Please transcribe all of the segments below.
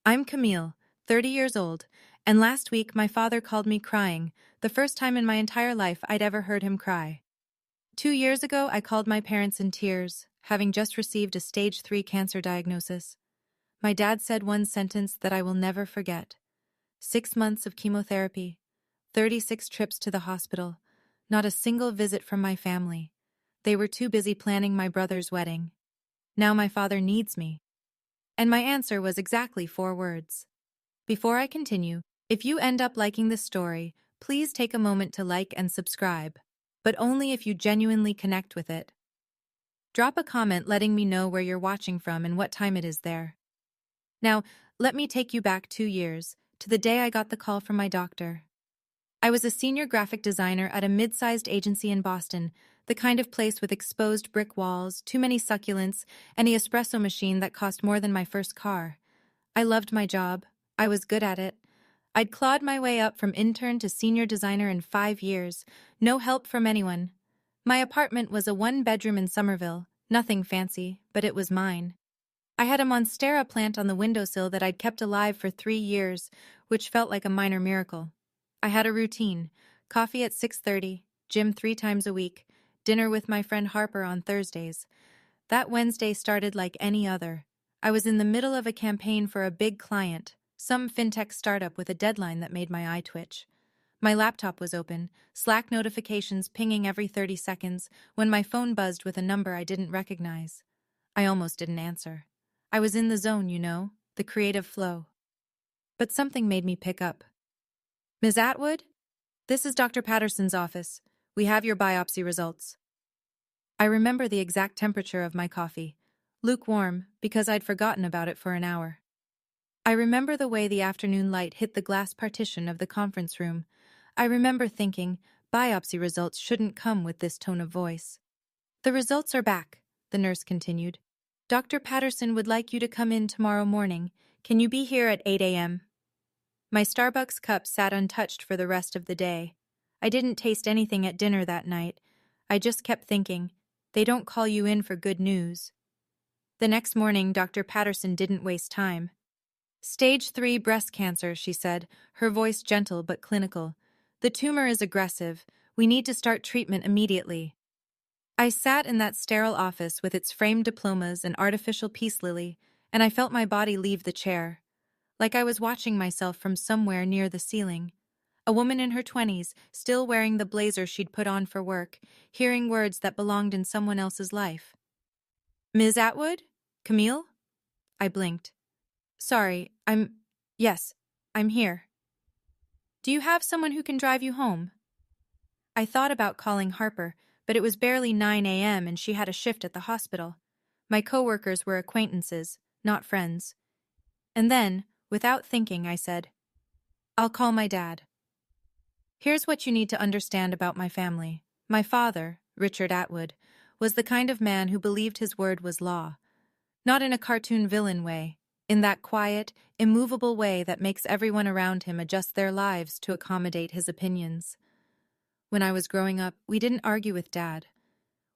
I'm Camille, 30 years old, and last week my father called me crying, the first time in my entire life I'd ever heard him cry. 2 years ago, I called my parents in tears, having just received a stage 3 cancer diagnosis. My dad said one sentence that I will never forget. 6 months of chemotherapy, 36 trips to the hospital, not a single visit from my family. They were too busy planning my brother's wedding. Now my father needs me. And my answer was exactly 4 words. Before I continue, if you end up liking this story, please take a moment to like and subscribe, but only if you genuinely connect with it. Drop a comment letting me know where you're watching from and what time it is there. Now, let me take you back 2 years, to the day I got the call from my doctor. I was a senior graphic designer at a mid-sized agency in Boston, the kind of place with exposed brick walls, too many succulents, and the espresso machine that cost more than my first car. I loved my job. I was good at it. I'd clawed my way up from intern to senior designer in 5 years, no help from anyone. My apartment was a one-bedroom in Somerville, nothing fancy, but it was mine. I had a monstera plant on the windowsill that I'd kept alive for 3 years, which felt like a minor miracle. I had a routine: coffee at 6:30, gym 3 times a week, dinner with my friend Harper on Thursdays. That Wednesday started like any other. I was in the middle of a campaign for a big client, some fintech startup with a deadline that made my eye twitch. My laptop was open, Slack notifications pinging every 30 seconds, when my phone buzzed with a number I didn't recognize. I almost didn't answer. I was in the zone, the creative flow. But something made me pick up. "Ms. Atwood? This is Dr. Patterson's office. We have your biopsy results." I remember the exact temperature of my coffee, lukewarm, because I'd forgotten about it for an hour. I remember the way the afternoon light hit the glass partition of the conference room. I remember thinking, biopsy results shouldn't come with this tone of voice. "The results are back," the nurse continued. "Dr. Patterson would like you to come in tomorrow morning. Can you be here at 8 a.m.? My Starbucks cup sat untouched for the rest of the day. I didn't taste anything at dinner that night. I just kept thinking, they don't call you in for good news. The next morning, Dr. Patterson didn't waste time. "Stage 3 breast cancer," she said, her voice gentle but clinical. "The tumor is aggressive. We need to start treatment immediately." I sat in that sterile office with its framed diplomas and artificial peace lily, and I felt my body leave the chair. Like I was watching myself from somewhere near the ceiling. A woman in her 20s, still wearing the blazer she'd put on for work, hearing words that belonged in someone else's life. "Ms. Atwood? Camille?" I blinked. "Sorry, Yes, I'm here. Do you have someone who can drive you home?" I thought about calling Harper, but it was barely 9 a.m. and she had a shift at the hospital. My coworkers were acquaintances, not friends. And then, without thinking, I said, "I'll call my dad." Here's what you need to understand about my family. My father, Richard Atwood, was the kind of man who believed his word was law. Not in a cartoon villain way, in that quiet, immovable way that makes everyone around him adjust their lives to accommodate his opinions. When I was growing up, we didn't argue with Dad.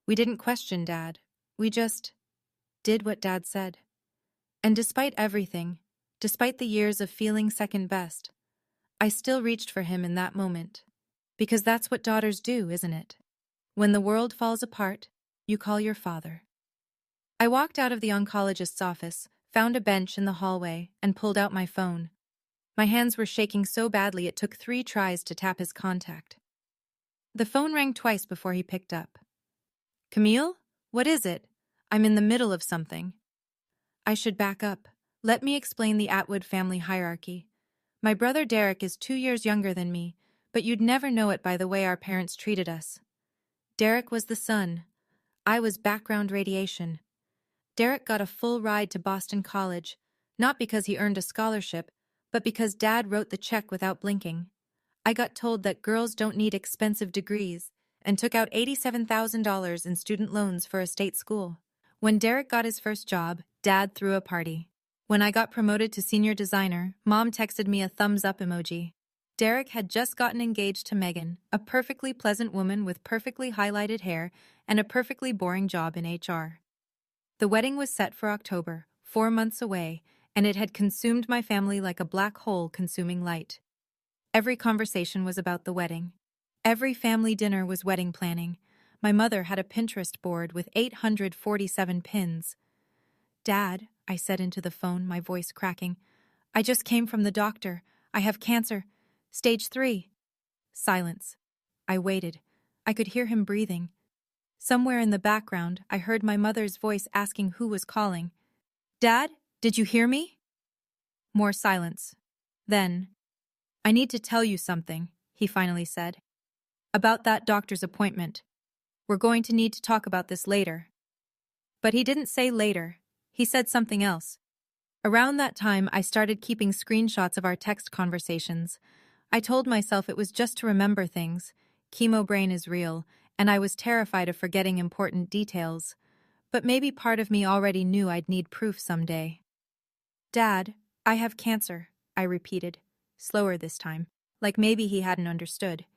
We didn't question Dad. We just did what Dad said. And despite everything, despite the years of feeling second best, I still reached for him in that moment. Because that's what daughters do, isn't it? When the world falls apart, you call your father. I walked out of the oncologist's office, found a bench in the hallway, and pulled out my phone. My hands were shaking so badly it took 3 tries to tap his contact. The phone rang twice before he picked up. "Camille? What is it? I'm in the middle of something." I should back up. Let me explain the Atwood family hierarchy. My brother Derek is 2 years younger than me, but you'd never know it by the way our parents treated us. Derek was the sun. I was background radiation. Derek got a full ride to Boston College, not because he earned a scholarship, but because Dad wrote the check without blinking. I got told that girls don't need expensive degrees, and took out $87,000 in student loans for a state school. When Derek got his first job, Dad threw a party. When I got promoted to senior designer, Mom texted me a thumbs-up emoji. Derek had just gotten engaged to Megan, a perfectly pleasant woman with perfectly highlighted hair and a perfectly boring job in HR. The wedding was set for October, 4 months away, and it had consumed my family like a black hole consuming light. Every conversation was about the wedding. Every family dinner was wedding planning. My mother had a Pinterest board with 847 pins. "Dad," I said into the phone, my voice cracking, "I just came from the doctor. I have cancer. Stage 3. Silence. I waited. I could hear him breathing. Somewhere in the background, I heard my mother's voice asking who was calling. "Dad, did you hear me?" More silence. Then, "I need to tell you something," he finally said. "About that doctor's appointment. We're going to need to talk about this later." But he didn't say later. He said something else. Around that time, I started keeping screenshots of our text conversations. I told myself it was just to remember things. Chemo brain is real, and I was terrified of forgetting important details. But maybe part of me already knew I'd need proof someday. "Dad, I have cancer," I repeated, slower this time, like maybe he hadn't understood.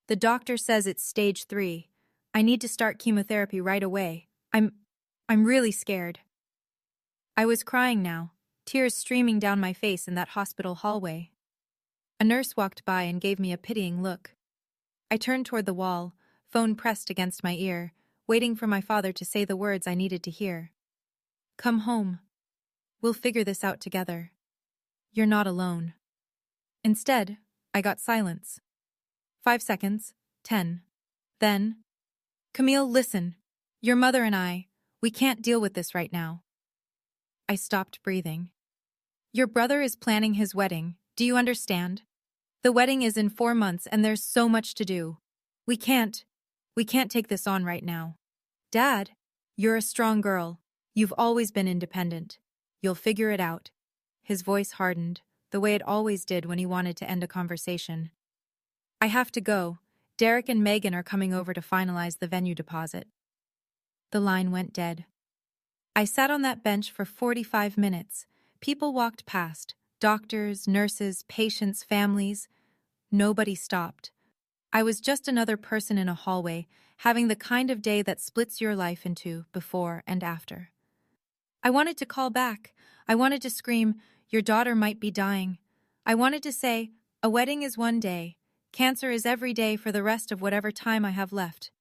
"The doctor says it's stage 3. I need to start chemotherapy right away. I'm really scared." I was crying now, tears streaming down my face in that hospital hallway. A nurse walked by and gave me a pitying look. I turned toward the wall, phone pressed against my ear, waiting for my father to say the words I needed to hear. "Come home. We'll figure this out together. You're not alone." Instead, I got silence. 5 seconds, 10. Then, "Camille, listen. Your mother and we can't deal with this right now." I stopped breathing. "Your brother is planning his wedding. Do you understand? The wedding is in 4 months and there's so much to do. We can't take this on right now. Dad, you're a strong girl. You've always been independent. You'll figure it out." His voice hardened, the way it always did when he wanted to end a conversation. "I have to go. Derek and Megan are coming over to finalize the venue deposit." The line went dead. I sat on that bench for 45 minutes. People walked past. Doctors, nurses, patients, families. Nobody stopped. I was just another person in a hallway, having the kind of day that splits your life into before and after. I wanted to call back. I wanted to scream, "Your daughter might be dying." I wanted to say, "A wedding is one day. Cancer is every day for the rest of whatever time I have left."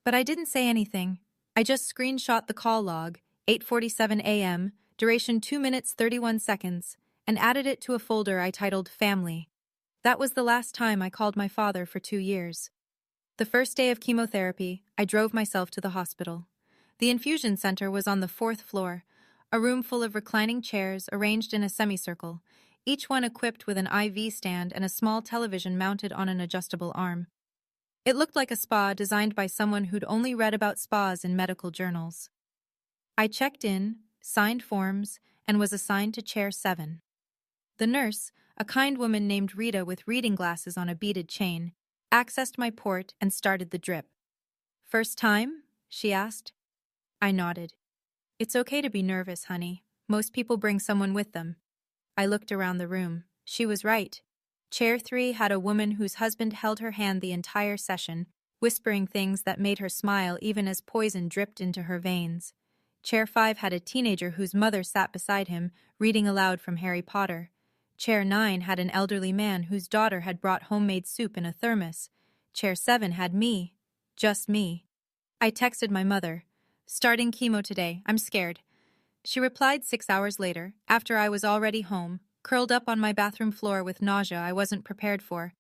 But I didn't say anything. I just screenshot the call log, 8:47 a.m., duration 2 minutes 31 seconds, and added it to a folder I titled Family. That was the last time I called my father for 2 years. The first day of chemotherapy, I drove myself to the hospital. The infusion center was on the 4th floor, a room full of reclining chairs arranged in a semicircle, each one equipped with an IV stand and a small television mounted on an adjustable arm. It looked like a spa designed by someone who'd only read about spas in medical journals. I checked in, signed forms, and was assigned to chair 7. The nurse, a kind woman named Rita with reading glasses on a beaded chain, accessed my port and started the drip. "First time?" she asked. I nodded. "It's okay to be nervous, honey. Most people bring someone with them." I looked around the room. She was right. Chair 3 had a woman whose husband held her hand the entire session, whispering things that made her smile even as poison dripped into her veins. Chair 5 had a teenager whose mother sat beside him, reading aloud from Harry Potter. Chair 9 had an elderly man whose daughter had brought homemade soup in a thermos. Chair 7 had me. Just me. I texted my mother. "Starting chemo today. I'm scared." She replied 6 hours later, after I was already home, curled up on my bathroom floor with nausea I wasn't prepared for.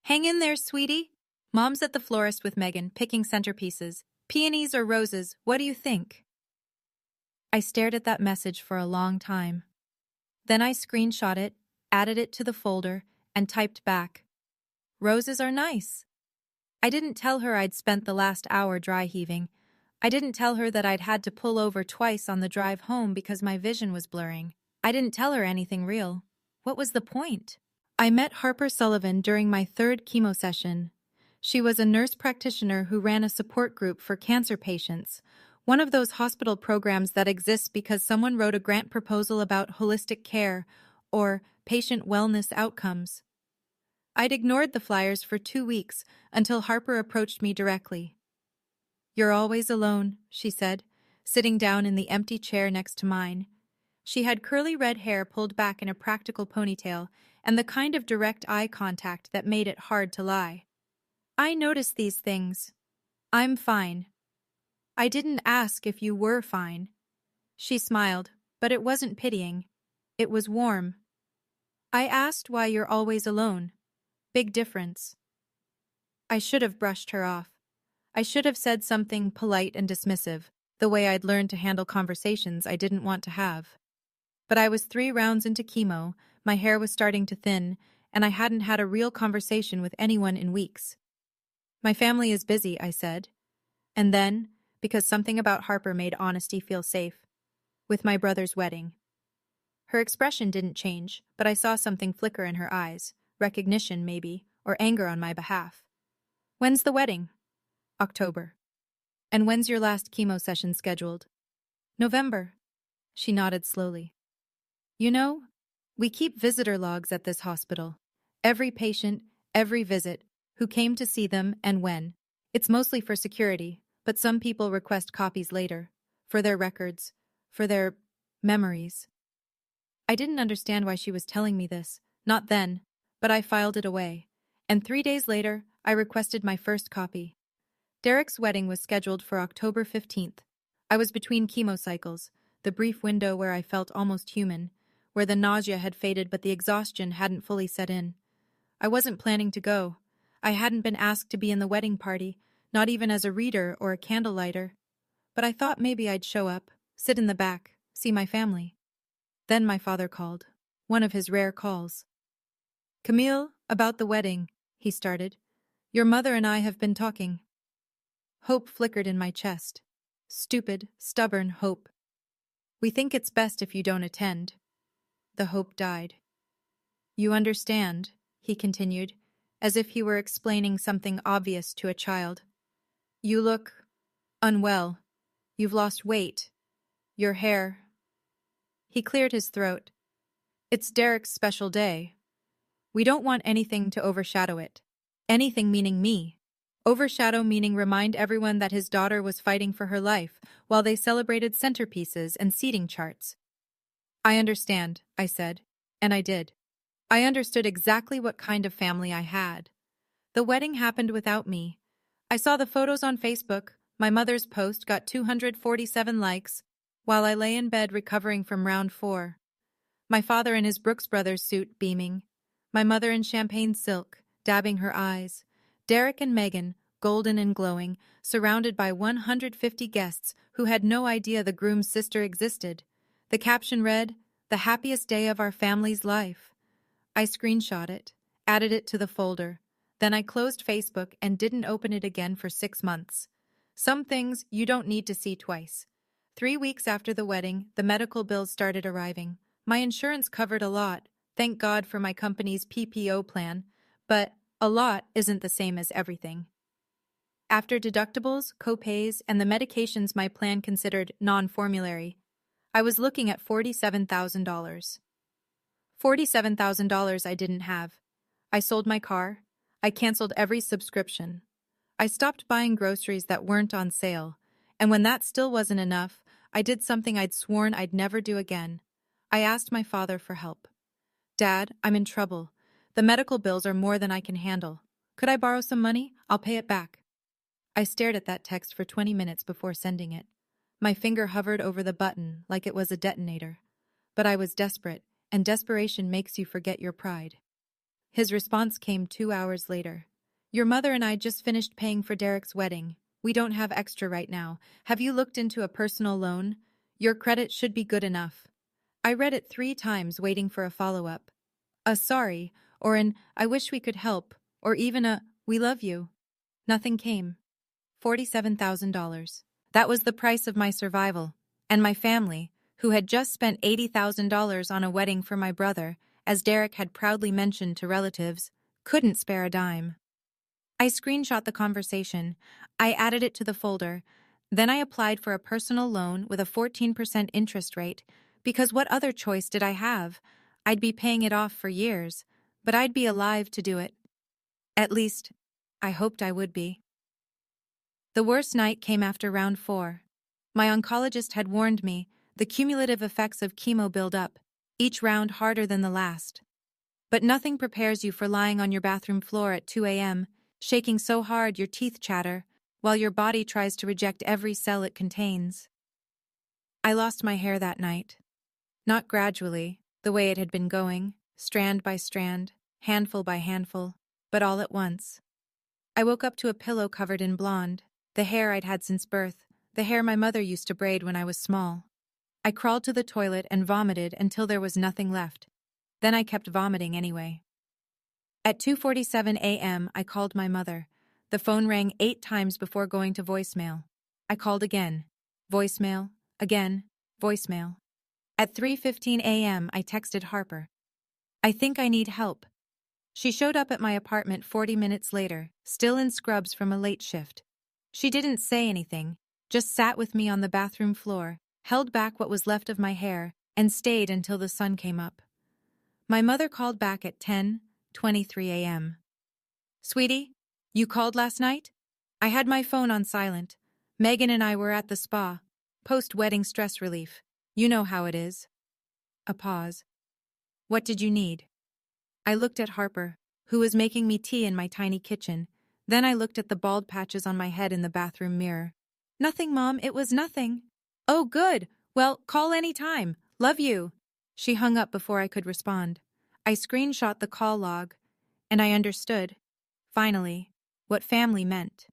"Hang in there, sweetie. Mom's at the florist with Megan, picking centerpieces. Peonies or roses, what do you think?" I stared at that message for a long time. Then I screenshot it, added it to the folder, and typed back, "Roses are nice." I didn't tell her I'd spent the last hour dry heaving. I didn't tell her that I'd had to pull over twice on the drive home because my vision was blurring. I didn't tell her anything real. What was the point? I met Harper Sullivan during my 3rd chemo session. She was a nurse practitioner who ran a support group for cancer patients, one of those hospital programs that exists because someone wrote a grant proposal about holistic care or patient wellness outcomes. I'd ignored the flyers for 2 weeks until Harper approached me directly. "You're always alone," she said, sitting down in the empty chair next to mine. She had curly red hair pulled back in a practical ponytail, and the kind of direct eye contact that made it hard to lie. I noticed these things. I'm fine. I didn't ask if you were fine. She smiled, but it wasn't pitying. It was warm. I asked why you're always alone. Big difference. I should have brushed her off. I should have said something polite and dismissive, the way I'd learned to handle conversations I didn't want to have. But I was 3 rounds into chemo, my hair was starting to thin, and I hadn't had a real conversation with anyone in weeks. My family is busy, I said. And then, because something about Harper made honesty feel safe, with my brother's wedding. Her expression didn't change, but I saw something flicker in her eyes, recognition maybe, or anger on my behalf. When's the wedding? October. And when's your last chemo session scheduled? November. She nodded slowly. You know, we keep visitor logs at this hospital. Every patient, every visit, who came to see them and when. It's mostly for security, but some people request copies later, for their records, for their memories. I didn't understand why she was telling me this, not then, but I filed it away, and 3 days later, I requested my first copy. Derek's wedding was scheduled for October 15th. I was between chemo cycles, the brief window where I felt almost human, where the nausea had faded but the exhaustion hadn't fully set in. I wasn't planning to go. I hadn't been asked to be in the wedding party, not even as a reader or a candlelighter. But I thought maybe I'd show up, sit in the back, see my family. Then my father called, one of his rare calls. Camille, about the wedding, he started. Your mother and I have been talking. Hope flickered in my chest. Stupid, stubborn hope. We think it's best if you don't attend. The hope died. You understand, he continued, as if he were explaining something obvious to a child. You look unwell. You've lost weight. Your hair. He cleared his throat. It's Derek's special day. We don't want anything to overshadow it. Anything meaning me. Overshadow meaning remind everyone that his daughter was fighting for her life while they celebrated centerpieces and seating charts. I understand, I said, and I did. I understood exactly what kind of family I had. The wedding happened without me. I saw the photos on Facebook. My mother's post got 247 likes, while I lay in bed recovering from round 4. My father in his Brooks Brothers suit beaming. My mother in champagne silk, dabbing her eyes. Derek and Megan, golden and glowing, surrounded by 150 guests who had no idea the groom's sister existed. The caption read, "The happiest day of our family's life." I screenshot it, added it to the folder. Then I closed Facebook and didn't open it again for 6 months. Some things you don't need to see twice. 3 weeks after the wedding, the medical bills started arriving. My insurance covered a lot, thank God for my company's PPO plan, but a lot isn't the same as everything. After deductibles, co-pays, and the medications my plan considered non-formulary, I was looking at $47,000. $47,000 I didn't have. I sold my car. I canceled every subscription. I stopped buying groceries that weren't on sale, and when that still wasn't enough, I did something I'd sworn I'd never do again. I asked my father for help. Dad, I'm in trouble. The medical bills are more than I can handle. Could I borrow some money? I'll pay it back. I stared at that text for 20 minutes before sending it. My finger hovered over the button like it was a detonator. But I was desperate, and desperation makes you forget your pride. His response came 2 hours later. Your mother and I just finished paying for Derek's wedding. We don't have extra right now. Have you looked into a personal loan? Your credit should be good enough. I read it 3 times waiting for a follow-up. A sorry, or an I wish we could help, or even a we love you. Nothing came. $47,000. That was the price of my survival. And my family, who had just spent $80,000 on a wedding for my brother, as Derek had proudly mentioned to relatives, couldn't spare a dime. I screenshot the conversation. I added it to the folder. Then I applied for a personal loan with a 14% interest rate, because what other choice did I have? I'd be paying it off for years, but I'd be alive to do it. At least, I hoped I would be. The worst night came after round 4. My oncologist had warned me, The cumulative effects of chemo build up, each round harder than the last. But nothing prepares you for lying on your bathroom floor at 2 a.m., shaking so hard your teeth chatter, while your body tries to reject every cell it contains. I lost my hair that night. Not gradually, the way it had been going, strand by strand, handful by handful, but all at once. I woke up to a pillow covered in blonde, the hair I'd had since birth, the hair my mother used to braid when I was small. I crawled to the toilet and vomited until there was nothing left. Then I kept vomiting anyway. At 2:47 a.m., I called my mother. The phone rang 8 times before going to voicemail. I called again. Voicemail. Again. Voicemail. At 3:15 a.m., I texted Harper. I think I need help. She showed up at my apartment 40 minutes later, still in scrubs from a late shift. She didn't say anything, just sat with me on the bathroom floor, held back what was left of my hair, and stayed until the sun came up. My mother called back at 10:23 a.m. Sweetie, you called last night? I had my phone on silent. Megan and I were at the spa. Post-wedding stress relief. You know how it is. A pause. What did you need? I looked at Harper, who was making me tea in my tiny kitchen. Then I looked at the bald patches on my head in the bathroom mirror. Nothing, Mom, it was nothing. Oh, good. Well, call any time. Love you. She hung up before I could respond. I screenshot the call log, and I understood, finally, what family meant.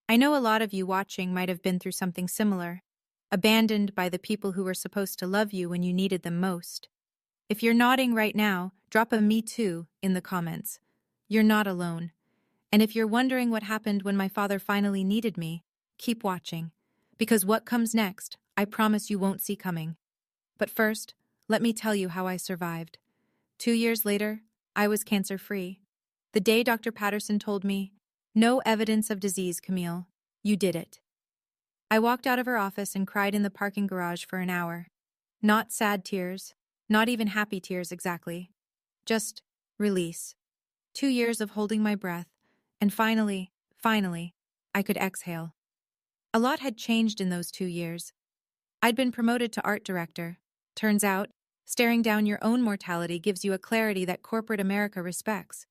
I know a lot of you watching might have been through something similar, abandoned by the people who were supposed to love you when you needed them most. If you're nodding right now, drop a "me too" in the comments. You're not alone. And if you're wondering what happened when my father finally needed me, keep watching. Because what comes next, I promise you won't see coming. But first, let me tell you how I survived. 2 years later, I was cancer-free. The day Dr. Patterson told me, "No evidence of disease, Camille. You did it." I walked out of her office and cried in the parking garage for an hour. Not sad tears, not even happy tears exactly. Just release. 2 years of holding my breath, and finally, I could exhale. A lot had changed in those 2 years. I'd been promoted to art director. Turns out, staring down your own mortality gives you a clarity that corporate America respects.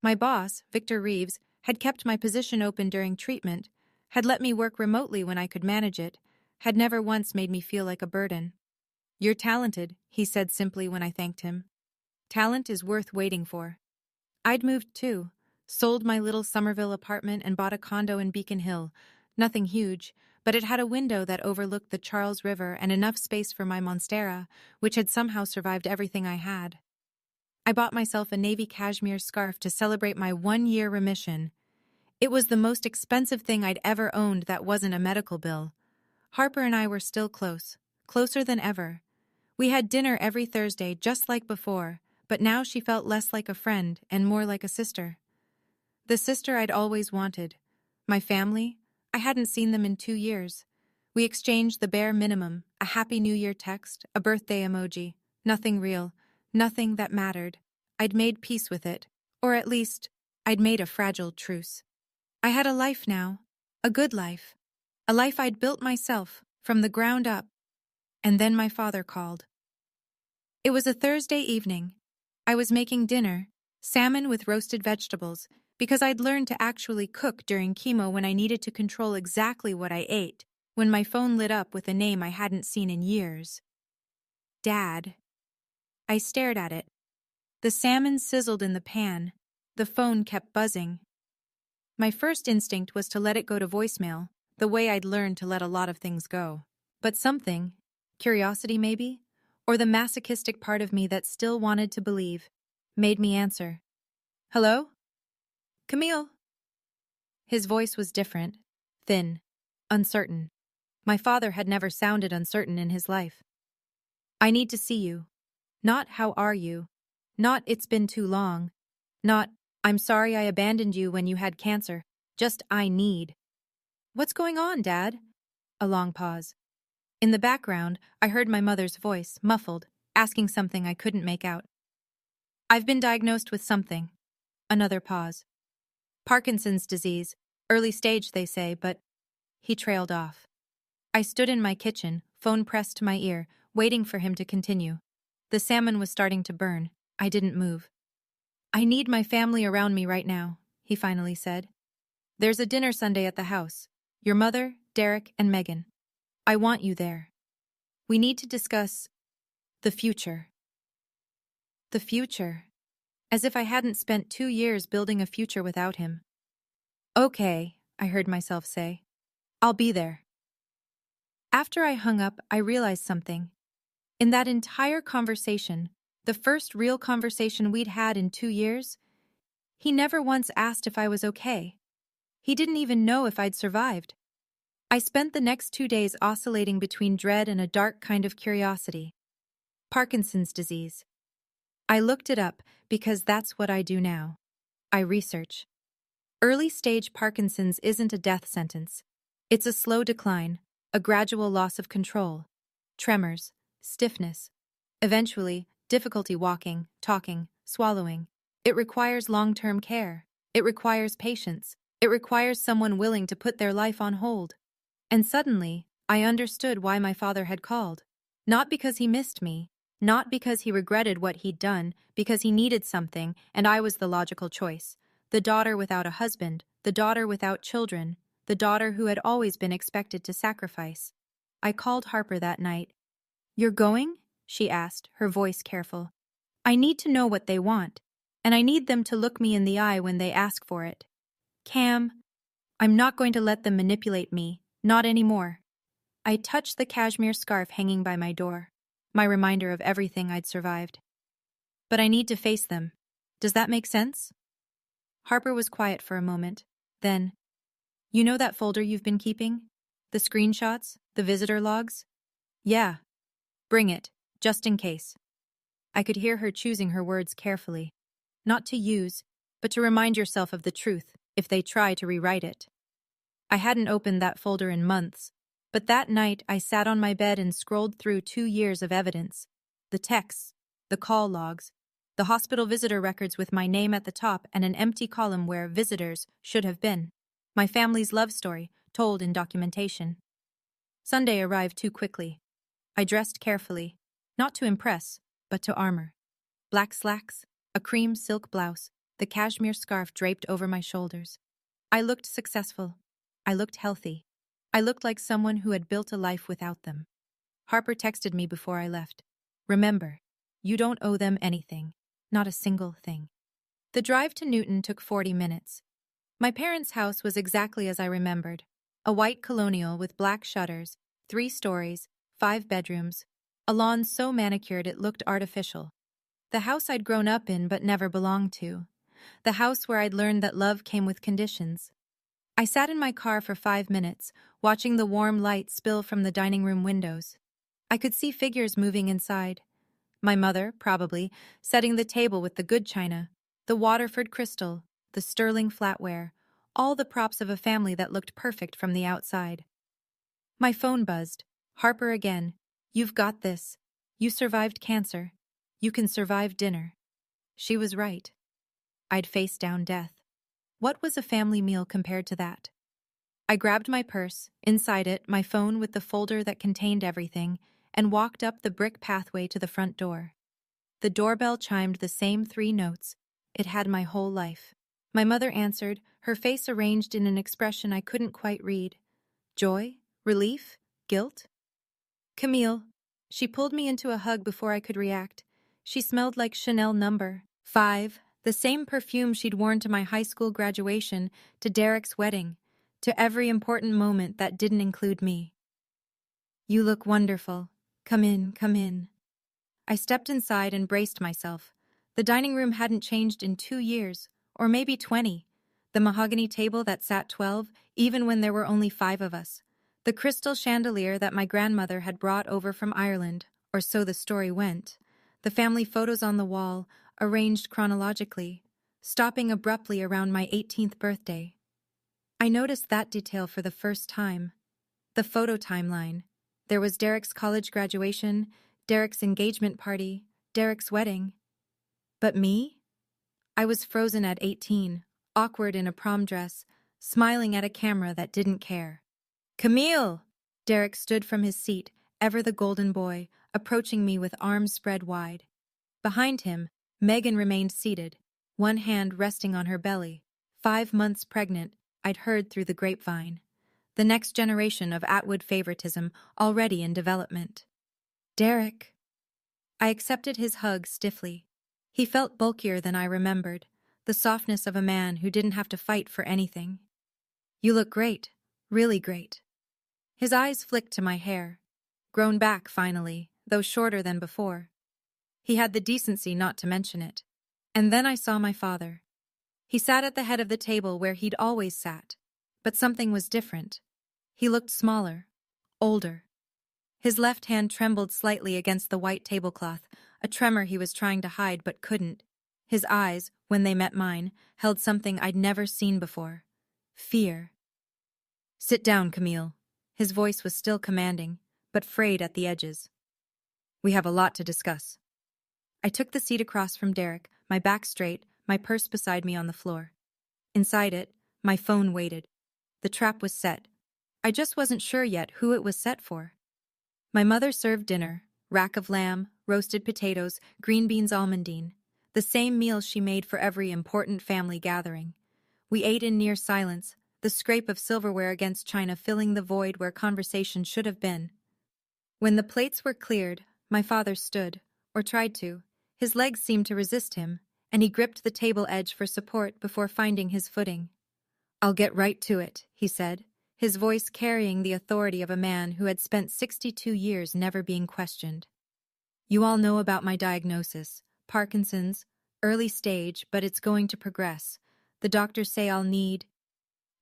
My boss, Victor Reeves, had kept my position open during treatment, had let me work remotely when I could manage it, had never once made me feel like a burden. "You're talented," he said simply when I thanked him. Talent is worth waiting for. I'd moved too, sold my little Somerville apartment and bought a condo in Beacon Hill. Nothing huge, but it had a window that overlooked the Charles River and enough space for my monstera, which had somehow survived everything I had. I bought myself a navy cashmere scarf to celebrate my 1-year remission. It was the most expensive thing I'd ever owned that wasn't a medical bill. Harper and I were still close, closer than ever. We had dinner every Thursday just like before, but now she felt less like a friend and more like a sister. The sister I'd always wanted. My family? I hadn't seen them in 2 years. We exchanged the bare minimum, a Happy New Year text, a birthday emoji. Nothing real, nothing that mattered. I'd made peace with it, or at least, I'd made a fragile truce. I had a life now, a good life, a life I'd built myself, from the ground up. And then my father called. It was a Thursday evening. I was making dinner, salmon with roasted vegetables, because I'd learned to actually cook during chemo when I needed to control exactly what I ate, when my phone lit up with a name I hadn't seen in years. Dad. I stared at it. The salmon sizzled in the pan. The phone kept buzzing. My first instinct was to let it go to voicemail, the way I'd learned to let a lot of things go. But something, curiosity maybe, or the masochistic part of me that still wanted to believe, made me answer. "Hello? Camille?" His voice was different, thin, uncertain. My father had never sounded uncertain in his life. "I need to see you. Not how are you. Not it's been too long. Not I'm sorry I abandoned you when you had cancer. Just I need." "What's going on, Dad?" A long pause. In the background, I heard my mother's voice, muffled, asking something I couldn't make out. "I've been diagnosed with something." Another pause. "Parkinson's disease. Early stage, they say, but..." He trailed off. I stood in my kitchen, phone pressed to my ear, waiting for him to continue. The salmon was starting to burn. I didn't move. "I need my family around me right now," he finally said. "There's a dinner Sunday at the house. Your mother, Derek, and Megan. I want you there. We need to discuss the future." The future. As if I hadn't spent 2 years building a future without him. "Okay," I heard myself say. "I'll be there." After I hung up, I realized something. In that entire conversation, the first real conversation we'd had in 2 years, he never once asked if I was okay. He didn't even know if I'd survived. I spent the next 2 days oscillating between dread and a dark kind of curiosity. Parkinson's disease. I looked it up because that's what I do now. I research. Early-stage Parkinson's isn't a death sentence. It's a slow decline, a gradual loss of control, tremors, stiffness, eventually, difficulty walking, talking, swallowing. It requires long-term care. It requires patience. It requires someone willing to put their life on hold. And suddenly, I understood why my father had called. Not because he missed me, not because he regretted what he'd done, because he needed something, and I was the logical choice. The daughter without a husband, the daughter without children, the daughter who had always been expected to sacrifice. I called Harper that night. "You're going?" she asked, her voice careful. "I need to know what they want, and I need them to look me in the eye when they ask for it. Cam, I'm not going to let them manipulate me, not anymore." I touched the cashmere scarf hanging by my door, my reminder of everything I'd survived. "But I need to face them. Does that make sense?" Harper was quiet for a moment. Then, "You know that folder you've been keeping? The screenshots? The visitor logs?" "Yeah. Bring it, just in case." I could hear her choosing her words carefully. Not to use, but to remind yourself of the truth, if they try to rewrite it. I hadn't opened that folder in months, but that night I sat on my bed and scrolled through 2 years of evidence. The texts, the call logs, the hospital visitor records with my name at the top and an empty column where visitors should have been. My family's love story, told in documentation. Sunday arrived too quickly. I dressed carefully, not to impress, but to armor. Black slacks, a cream silk blouse, the cashmere scarf draped over my shoulders. I looked successful. I looked healthy. I looked like someone who had built a life without them. Harper texted me before I left. "Remember, you don't owe them anything, not a single thing." The drive to Newton took 40 minutes. My parents' house was exactly as I remembered. A white colonial with black shutters, 3 stories, 5 bedrooms, a lawn so manicured it looked artificial. The house I'd grown up in but never belonged to. The house where I'd learned that love came with conditions. I sat in my car for 5 minutes, watching the warm light spill from the dining room windows. I could see figures moving inside. My mother, probably, setting the table with the good china, the Waterford crystal, the sterling flatware, all the props of a family that looked perfect from the outside. My phone buzzed. Harper again. "You've got this. You survived cancer. You can survive dinner." She was right. I'd faced down death. What was a family meal compared to that? I grabbed my purse, inside it, my phone with the folder that contained everything, and walked up the brick pathway to the front door. The doorbell chimed the same 3 notes. It had my whole life. My mother answered, her face arranged in an expression I couldn't quite read. Joy? Relief? Guilt? "Camille." She pulled me into a hug before I could react. She smelled like Chanel No. 5, the same perfume she'd worn to my high school graduation, to Derek's wedding, to every important moment that didn't include me. "You look wonderful. Come in, come in." I stepped inside and braced myself. The dining room hadn't changed in 2 years, or maybe 20. The mahogany table that sat 12, even when there were only 5 of us. The crystal chandelier that my grandmother had brought over from Ireland, or so the story went. The family photos on the wall, arranged chronologically, stopping abruptly around my 18th birthday. I noticed that detail for the first time. The photo timeline. There was Derek's college graduation, Derek's engagement party, Derek's wedding. But me? I was frozen at 18, awkward in a prom dress, smiling at a camera that didn't care. "Camille!" Derek stood from his seat, ever the golden boy, approaching me with arms spread wide. Behind him, Megan remained seated, one hand resting on her belly. 5 months pregnant, I'd heard through the grapevine. The next generation of Atwood favoritism already in development. Derek. I accepted his hug stiffly. He felt bulkier than I remembered, the softness of a man who didn't have to fight for anything. You look great, really great. His eyes flicked to my hair, grown back finally, though shorter than before. He had the decency not to mention it. And then I saw my father. He sat at the head of the table where he'd always sat, but something was different. He looked smaller, older. His left hand trembled slightly against the white tablecloth, a tremor he was trying to hide but couldn't. His eyes, when they met mine, held something I'd never seen before. Fear. Sit down, Camille. His voice was still commanding, but frayed at the edges. We have a lot to discuss. I took the seat across from Derek, my back straight, my purse beside me on the floor. Inside it, my phone waited. The trap was set. I just wasn't sure yet who it was set for. My mother served dinner, rack of lamb, roasted potatoes, green beans almondine, the same meal she made for every important family gathering. We ate in near silence, the scrape of silverware against china filling the void where conversation should have been. When the plates were cleared, my father stood, or tried to. His legs seemed to resist him, and he gripped the table edge for support before finding his footing. I'll get right to it, he said, his voice carrying the authority of a man who had spent 62 years never being questioned. You all know about my diagnosis, Parkinson's, early stage, but it's going to progress. The doctors say I'll need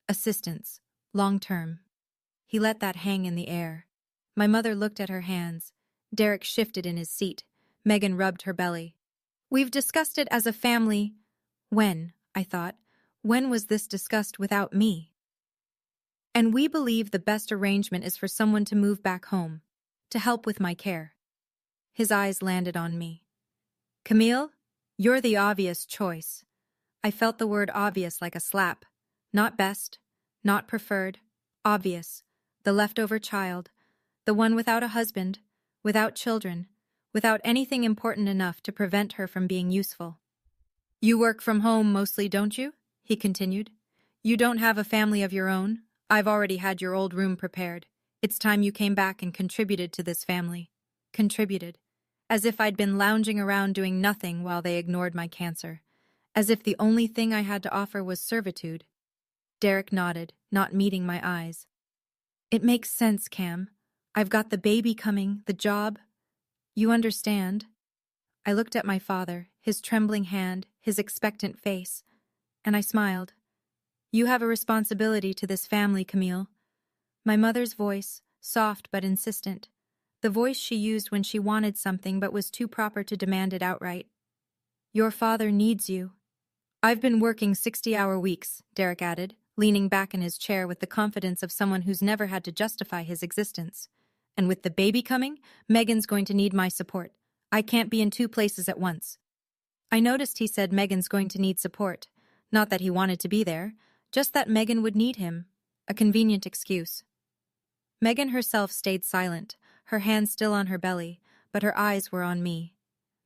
assistance, long term. He let that hang in the air. My mother looked at her hands. Derek shifted in his seat. Megan rubbed her belly. We've discussed it as a family. When, I thought, when was this discussed without me? And we believe the best arrangement is for someone to move back home, to help with my care. His eyes landed on me. Camille, you're the obvious choice. I felt the word obvious like a slap. Not best, not preferred, obvious. The leftover child, the one without a husband, without children, without anything important enough to prevent her from being useful. You work from home mostly, don't you? He continued. You don't have a family of your own? I've already had your old room prepared. It's time you came back and contributed to this family. Contributed. As if I'd been lounging around doing nothing while they ignored my cancer. As if the only thing I had to offer was servitude. Derek nodded, not meeting my eyes. It makes sense, Cam. I've got the baby coming, the job. You understand? I looked at my father, his trembling hand, his expectant face, and I smiled. You have a responsibility to this family, Camille. My mother's voice, soft but insistent. The voice she used when she wanted something but was too proper to demand it outright. Your father needs you. I've been working 60-hour weeks, Derek added, leaning back in his chair with the confidence of someone who's never had to justify his existence. And with the baby coming, Megan's going to need my support. I can't be in 2 places at once. I noticed he said Megan's going to need support. Not that he wanted to be there, just that Megan would need him. A convenient excuse. Megan herself stayed silent, her hand still on her belly, but her eyes were on me.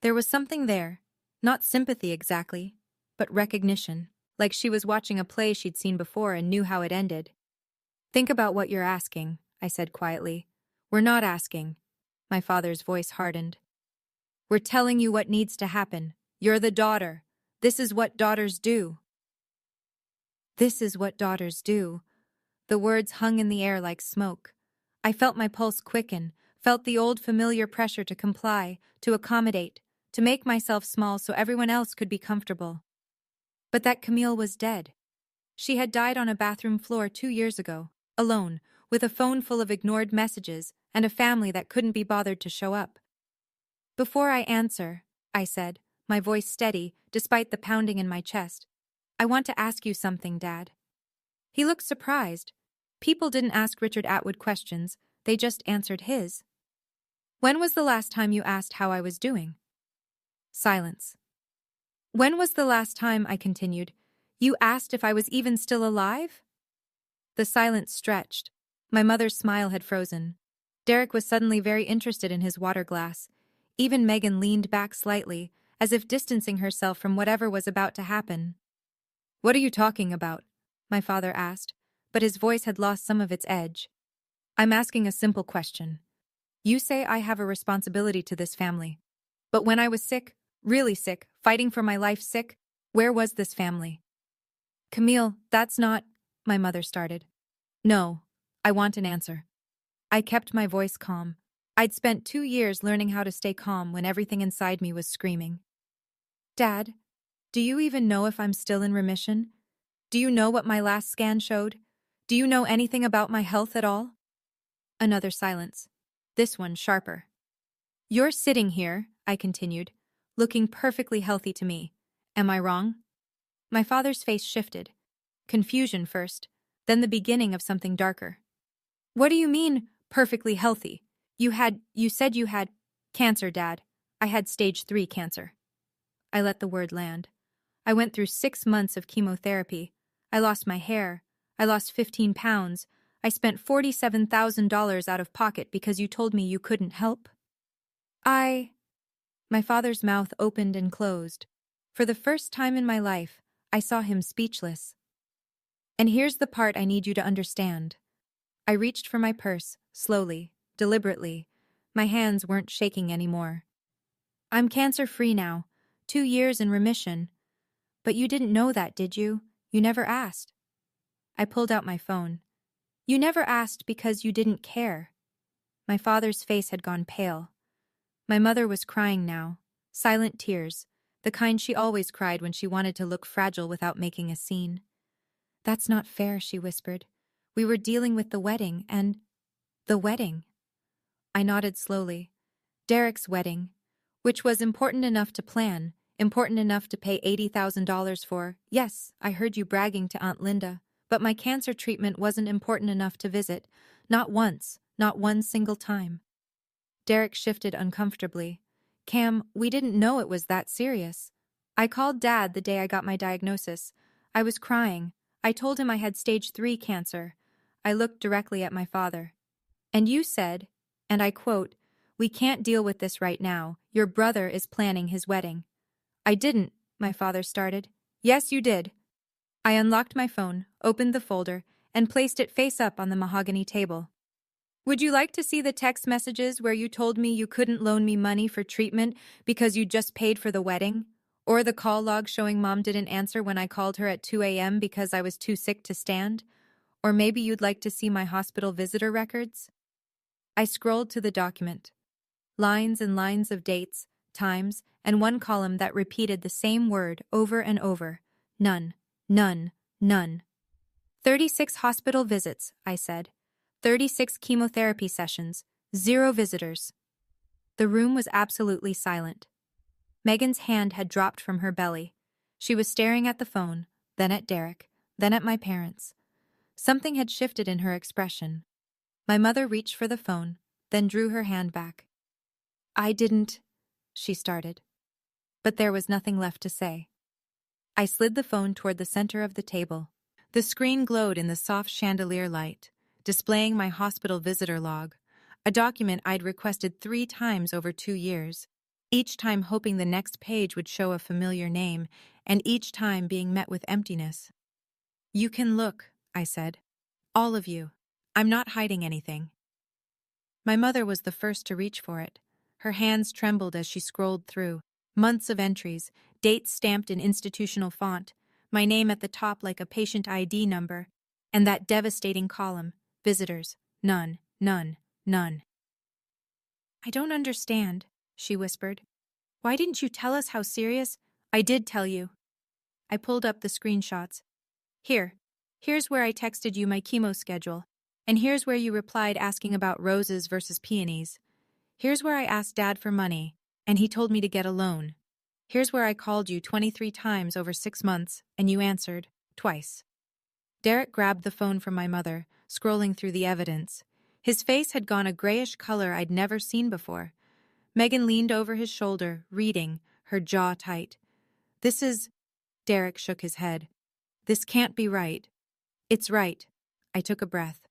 There was something there, not sympathy exactly, but recognition, like she was watching a play she'd seen before and knew how it ended. Think about what you're asking, I said quietly. We're not asking. My father's voice hardened. We're telling you what needs to happen. You're the daughter. This is what daughters do. This is what daughters do. The words hung in the air like smoke. I felt my pulse quicken, felt the old familiar pressure to comply, to accommodate, to make myself small so everyone else could be comfortable. But that Camille was dead. She had died on a bathroom floor 2 years ago, alone, with a phone full of ignored messages and a family that couldn't be bothered to show up. Before I answer, I said, my voice steady, despite the pounding in my chest, I want to ask you something, Dad. He looked surprised. People didn't ask Richard Atwood questions, they just answered his. When was the last time you asked how I was doing? Silence. When was the last time, I continued, you asked if I was even still alive? The silence stretched. My mother's smile had frozen. Derek was suddenly very interested in his water glass. Even Megan leaned back slightly, as if distancing herself from whatever was about to happen. "What are you talking about?" my father asked, but his voice had lost some of its edge. "I'm asking a simple question. You say I have a responsibility to this family. But when I was sick, really sick, fighting for my life sick, where was this family?" "Camille, that's not," my mother started. "No, I want an answer." I kept my voice calm. I'd spent 2 years learning how to stay calm when everything inside me was screaming. "Dad, do you even know if I'm still in remission? Do you know what my last scan showed? Do you know anything about my health at all?" Another silence. This one sharper. "You're sitting here," I continued, "looking perfectly healthy to me. Am I wrong?" My father's face shifted. Confusion first, then the beginning of something darker. "What do you mean, perfectly healthy? You said you had cancer, Dad. I had stage 3 cancer." I let the word land. "I went through 6 months of chemotherapy. I lost my hair. I lost 15 pounds. I spent $47,000 out of pocket because you told me you couldn't help." My father's mouth opened and closed. For the first time in my life, I saw him speechless. "And here's the part I need you to understand." I reached for my purse, slowly, deliberately. My hands weren't shaking anymore. "I'm cancer-free now. 2 years in remission. But you didn't know that, did you? You never asked." I pulled out my phone. "You never asked because you didn't care." My father's face had gone pale. My mother was crying now. Silent tears, the kind she always cried when she wanted to look fragile without making a scene. "That's not fair," she whispered. "We were dealing with the wedding and—" "The wedding?" I nodded slowly. Derek's wedding, which was important enough to plan, important enough to pay $80,000 for. Yes, I heard you bragging to Aunt Linda, but my cancer treatment wasn't important enough to visit. Not once, not one single time. Derek shifted uncomfortably. "Cam, we didn't know it was that serious. I called Dad the day I got my diagnosis. I was crying. I told him I had stage 3 cancer." I looked directly at my father. "And you said, and I quote, 'We can't deal with this right now. Your brother is planning his wedding.'" "I didn't," my father started. "Yes, you did." I unlocked my phone, opened the folder, and placed it face up on the mahogany table. "Would you like to see the text messages where you told me you couldn't loan me money for treatment because you just paid for the wedding? Or the call log showing Mom didn't answer when I called her at 2 a.m. because I was too sick to stand? Or maybe you'd like to see my hospital visitor records?" I scrolled to the document. Lines and lines of dates, times, and one column that repeated the same word over and over. None, none, none. 36 hospital visits, I said. 36 chemotherapy sessions, 0 visitors. The room was absolutely silent. Megan's hand had dropped from her belly. She was staring at the phone, then at Derek, then at my parents. Something had shifted in her expression. My mother reached for the phone, then drew her hand back. "I didn't," she started. But there was nothing left to say. I slid the phone toward the center of the table. The screen glowed in the soft chandelier light, displaying my hospital visitor log, a document I'd requested 3 times over 2 years, each time hoping the next page would show a familiar name, and each time being met with emptiness. "You can look," I said. "All of you. I'm not hiding anything." My mother was the first to reach for it. Her hands trembled as she scrolled through. Months of entries, dates stamped in institutional font, my name at the top like a patient ID number, and that devastating column, visitors, none, none, none. "I don't understand," she whispered. "Why didn't you tell us how serious—" "I did tell you." I pulled up the screenshots. Here's where I texted you my chemo schedule, and here's where you replied asking about roses versus peonies. Here's where I asked Dad for money, and he told me to get a loan. Here's where I called you 23 times over 6 months, and you answered, twice. Derek grabbed the phone from my mother, scrolling through the evidence. His face had gone a grayish color I'd never seen before. Megan leaned over his shoulder, reading, her jaw tight. "This is—" Derek shook his head. "This can't be right." "It's right." I took a breath.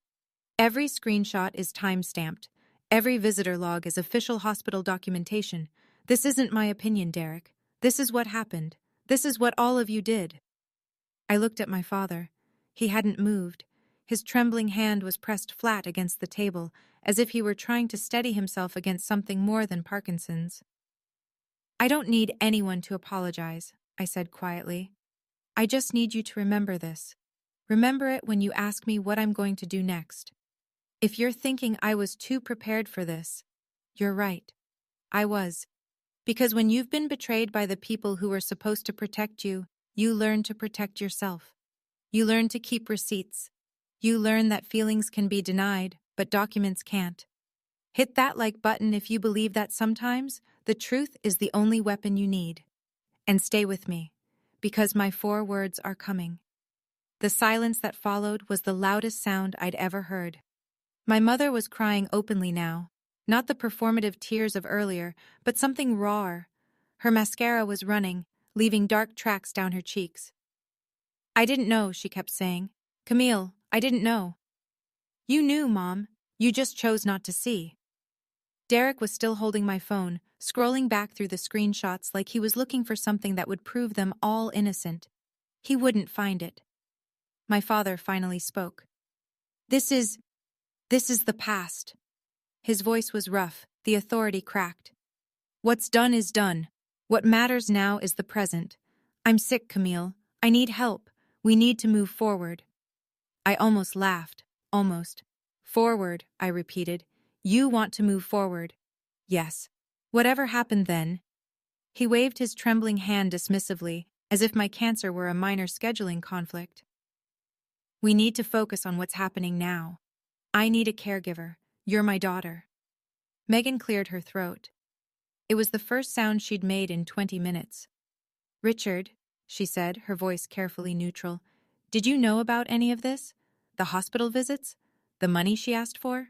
"Every screenshot is time-stamped. Every visitor log is official hospital documentation. This isn't my opinion, Derek. This is what happened. This is what all of you did. I looked at my father. He hadn't moved. His trembling hand was pressed flat against the table, as if he were trying to steady himself against something more than Parkinson's. I don't need anyone to apologize, I said quietly. I just need you to remember this. Remember it when you ask me what I'm going to do next. If you're thinking I was too prepared for this, you're right. I was. Because when you've been betrayed by the people who were supposed to protect you, you learn to protect yourself. You learn to keep receipts. You learn that feelings can be denied, but documents can't. Hit that like button if you believe that sometimes the truth is the only weapon you need. And stay with me, because my 4 words are coming. The silence that followed was the loudest sound I'd ever heard. My mother was crying openly now, not the performative tears of earlier, but something rawer. Her mascara was running, leaving dark tracks down her cheeks. I didn't know, she kept saying. Camille, I didn't know. You knew, Mom. You just chose not to see. Derek was still holding my phone, scrolling back through the screenshots like he was looking for something that would prove them all innocent. He wouldn't find it. My father finally spoke. This is the past. His voice was rough, the authority cracked. What's done is done. What matters now is the present. I'm sick, Camille. I need help. We need to move forward. I almost laughed. Almost. Forward, I repeated. You want to move forward. Yes. Whatever happened then? He waved his trembling hand dismissively, as if my cancer were a minor scheduling conflict. We need to focus on what's happening now. I need a caregiver. You're my daughter. Megan cleared her throat. It was the first sound she'd made in 20 minutes. Richard, she said, her voice carefully neutral, did you know about any of this? The hospital visits? The money she asked for?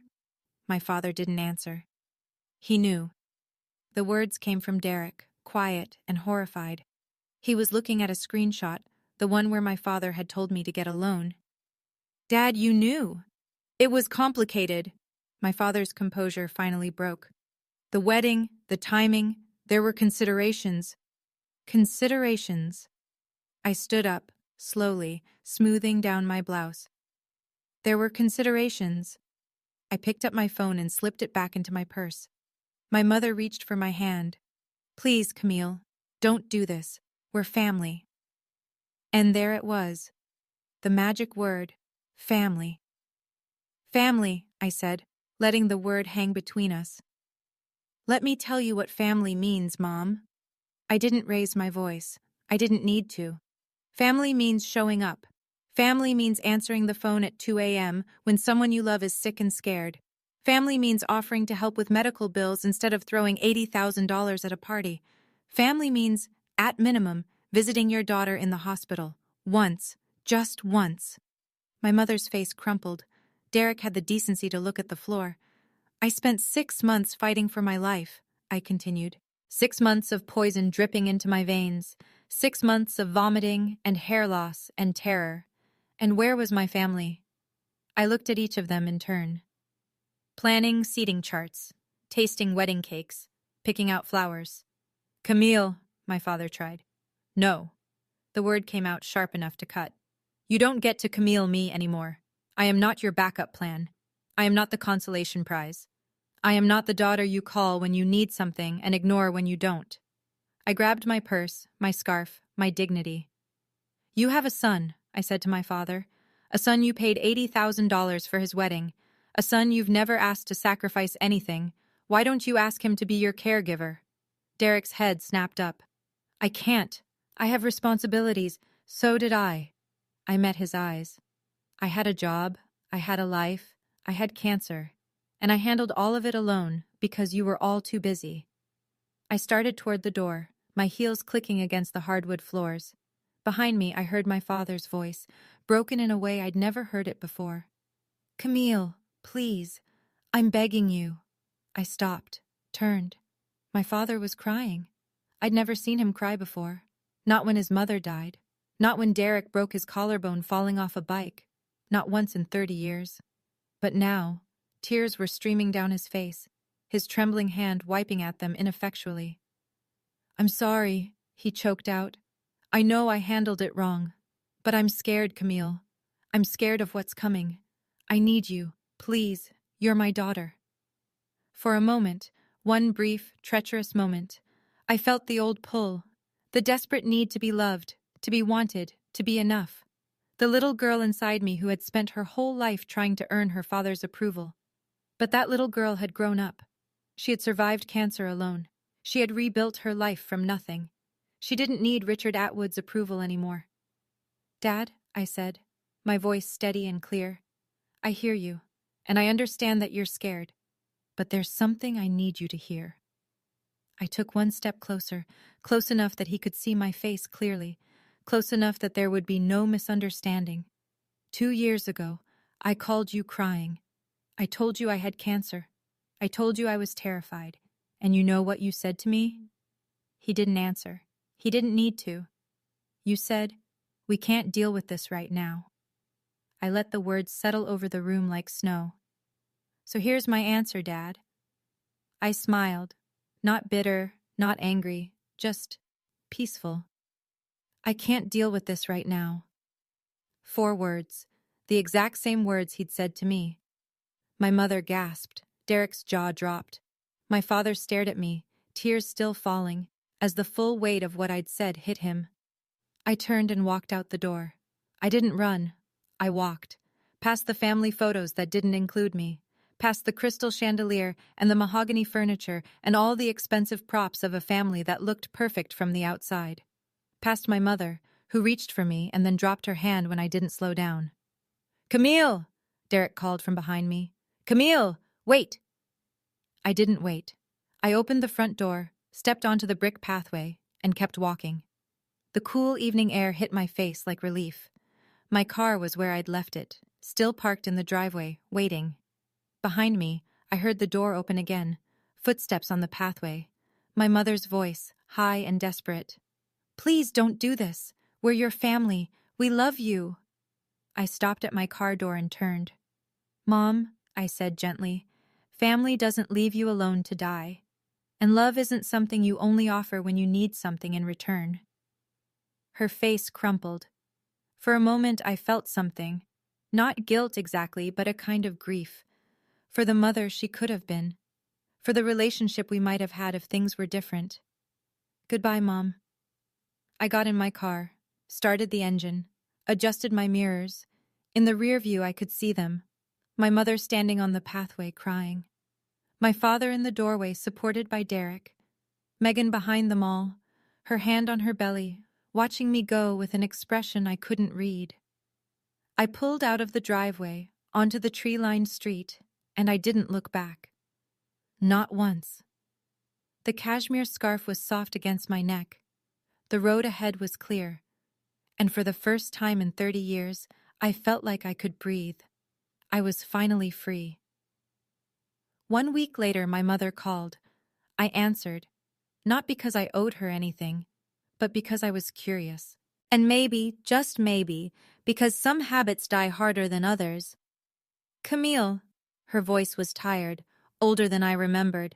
My father didn't answer. He knew. The words came from Derek, quiet and horrified. He was looking at a screenshot, the one where my father had told me to get a loan. Dad, you knew. It was complicated. My father's composure finally broke. The wedding, the timing, there were considerations. Considerations. I stood up, slowly, smoothing down my blouse. There were considerations. I picked up my phone and slipped it back into my purse. My mother reached for my hand. Please, Camille, don't do this. We're family. And there it was. The magic word, family. Family, I said, letting the word hang between us. Let me tell you what family means, Mom. I didn't raise my voice. I didn't need to. Family means showing up. Family means answering the phone at 2 a.m. when someone you love is sick and scared. Family means offering to help with medical bills instead of throwing $80,000 at a party. Family means, at minimum, visiting your daughter in the hospital. Once. Just once. My mother's face crumpled. Derek had the decency to look at the floor. I spent 6 months fighting for my life, I continued. 6 months of poison dripping into my veins. 6 months of vomiting and hair loss and terror. And where was my family? I looked at each of them in turn. Planning seating charts, tasting wedding cakes, picking out flowers. Camille, my father tried. No. The word came out sharp enough to cut. You don't get to Camille me anymore. I am not your backup plan. I am not the consolation prize. I am not the daughter you call when you need something and ignore when you don't. I grabbed my purse, my scarf, my dignity. You have a son, I said to my father. A son you paid $80,000 for his wedding. A son you've never asked to sacrifice anything. Why don't you ask him to be your caregiver? Derek's head snapped up. I can't. I have responsibilities. So did I. I met his eyes. I had a job. I had a life. I had cancer. And I handled all of it alone because you were all too busy. I started toward the door, my heels clicking against the hardwood floors. Behind me, I heard my father's voice, broken in a way I'd never heard it before. Camille, please, I'm begging you. I stopped, turned. My father was crying. I'd never seen him cry before. Not when his mother died. Not when Derek broke his collarbone falling off a bike. Not once in 30 years. But now, tears were streaming down his face. his trembling hand wiping at them ineffectually. "I'm sorry," he choked out. "I know I handled it wrong. But I'm scared, Camille. I'm scared of what's coming. I need you. Please, you're my daughter." For a moment, one brief, treacherous moment, I felt the old pull, the desperate need to be loved, to be wanted, to be enough. The little girl inside me who had spent her whole life trying to earn her father's approval. But that little girl had grown up. She had survived cancer alone. She had rebuilt her life from nothing. She didn't need Richard Atwood's approval anymore. "Dad," I said, my voice steady and clear, "I hear you, and I understand that you're scared. But there's something I need you to hear." I took one step closer, close enough that he could see my face clearly, close enough that there would be no misunderstanding. 2 years ago, I called you crying. I told you I had cancer. I told you I was terrified. And you know what you said to me? He didn't answer. He didn't need to. You said, "We can't deal with this right now." I let the words settle over the room like snow. "So here's my answer, Dad." I smiled. Not bitter, not angry, just peaceful. "I can't deal with this right now." 4 words, the exact same words he'd said to me. My mother gasped. Derek's jaw dropped. My father stared at me, tears still falling, as the full weight of what I'd said hit him. I turned and walked out the door. I didn't run. I walked. Past the family photos that didn't include me. Past the crystal chandelier and the mahogany furniture and all the expensive props of a family that looked perfect from the outside. Past my mother, who reached for me and then dropped her hand when I didn't slow down. "Camille!" Derek called from behind me. "Camille! Wait!" I didn't wait. I opened the front door, stepped onto the brick pathway, and kept walking. The cool evening air hit my face like relief. My car was where I'd left it, still parked in the driveway, waiting. Behind me, I heard the door open again, footsteps on the pathway. My mother's voice, high and desperate. "Please don't do this. We're your family. We love you." I stopped at my car door and turned. "Mom," I said gently, "family doesn't leave you alone to die. And love isn't something you only offer when you need something in return." Her face crumpled. For a moment I felt something. Not guilt exactly, but a kind of grief. For the mother she could have been. For the relationship we might have had if things were different. "Goodbye, Mom." I got in my car, started the engine, adjusted my mirrors. In the rear view I could see them. My mother standing on the pathway crying. My father in the doorway supported by Derek. Megan behind them all, her hand on her belly, watching me go with an expression I couldn't read. I pulled out of the driveway, onto the tree-lined street, and I didn't look back. Not once. The cashmere scarf was soft against my neck. The road ahead was clear. And for the first time in 30 years, I felt like I could breathe. I was finally free. 1 week later, my mother called. I answered, not because I owed her anything, but because I was curious. And maybe, just maybe, because some habits die harder than others. "Camille," her voice was tired, older than I remembered.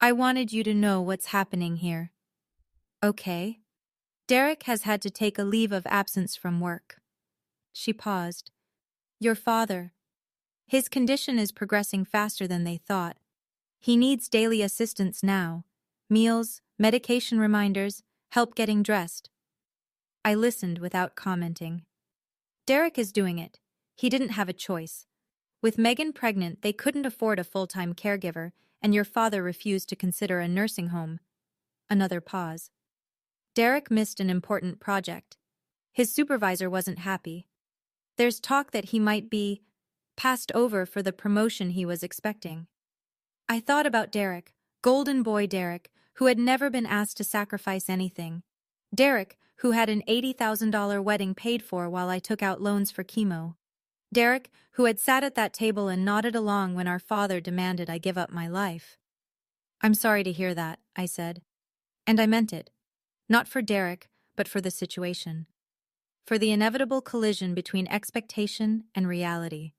"I wanted you to know what's happening here." "Okay." "Derek has had to take a leave of absence from work." She paused. "Your father. His condition is progressing faster than they thought. He needs daily assistance now. Meals, medication reminders, help getting dressed." I listened without commenting. "Derek is doing it. He didn't have a choice. With Megan pregnant, they couldn't afford a full-time caregiver, and your father refused to consider a nursing home." Another pause. "Derek missed an important project. His supervisor wasn't happy. There's talk that he might be passed over for the promotion he was expecting." I thought about Derek, golden boy Derek, who had never been asked to sacrifice anything. Derek, who had an $80,000 wedding paid for while I took out loans for chemo. Derek, who had sat at that table and nodded along when our father demanded I give up my life. "I'm sorry to hear that," I said. And I meant it. Not for Derek, but for the situation. For the inevitable collision between expectation and reality.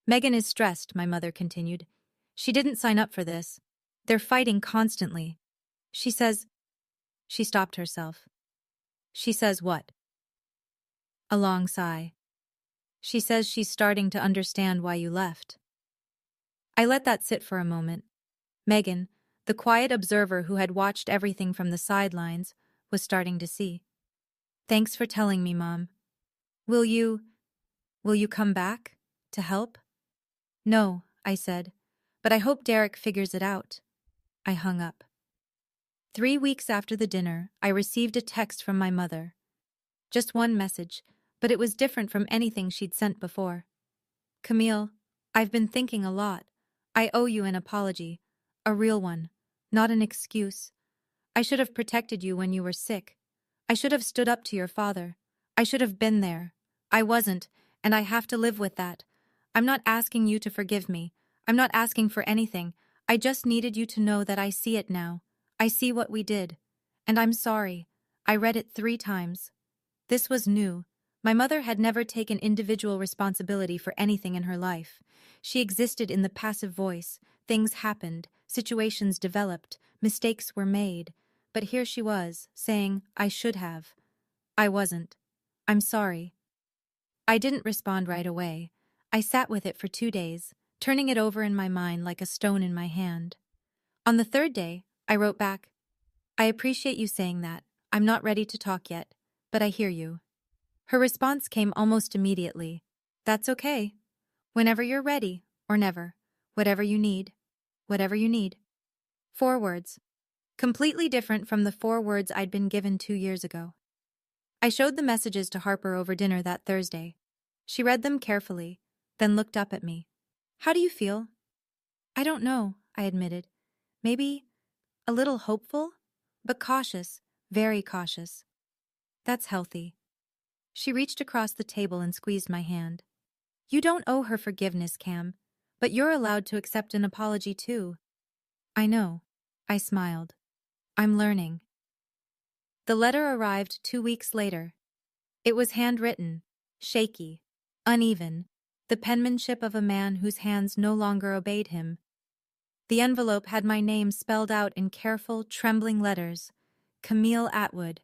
"Megan is stressed," my mother continued. She didn't sign up for this. They're fighting constantly. She says, she stopped herself. She says what? A long sigh. She says she's starting to understand why you left. I let that sit for a moment. Megan, the quiet observer who had watched everything from the sidelines, was starting to see. Thanks for telling me, Mom. Will you come back? To help? No, I said. But I hope Derek figures it out. I hung up. 3 weeks after the dinner, I received a text from my mother. Just one message, but it was different from anything she'd sent before. Camille, I've been thinking a lot. I owe you an apology. A real one. Not an excuse. I should have protected you when you were sick. I should have stood up to your father. I should have been there. I wasn't, and I have to live with that. I'm not asking you to forgive me. I'm not asking for anything. I just needed you to know that I see it now. I see what we did. And I'm sorry. I read it 3 times. This was new. My mother had never taken individual responsibility for anything in her life. She existed in the passive voice. Things happened, situations developed, mistakes were made. But here she was, saying, I should have. I wasn't. I'm sorry. I didn't respond right away. I sat with it for 2 days, turning it over in my mind like a stone in my hand. On the 3rd day, I wrote back, I appreciate you saying that. I'm not ready to talk yet, but I hear you. Her response came almost immediately. That's okay. Whenever you're ready, or never. Whatever you need. Whatever you need. 4 words. Completely different from the 4 words I'd been given 2 years ago. I showed the messages to Harper over dinner that Thursday. She read them carefully, then looked up at me. How do you feel? I don't know, I admitted. Maybe a little hopeful, but cautious, very cautious. That's healthy. She reached across the table and squeezed my hand. You don't owe her forgiveness, Cam, but you're allowed to accept an apology too. I know. I smiled. I'm learning. The letter arrived 2 weeks later. It was handwritten, shaky, uneven, the penmanship of a man whose hands no longer obeyed him. The envelope had my name spelled out in careful, trembling letters. Camille Atwood.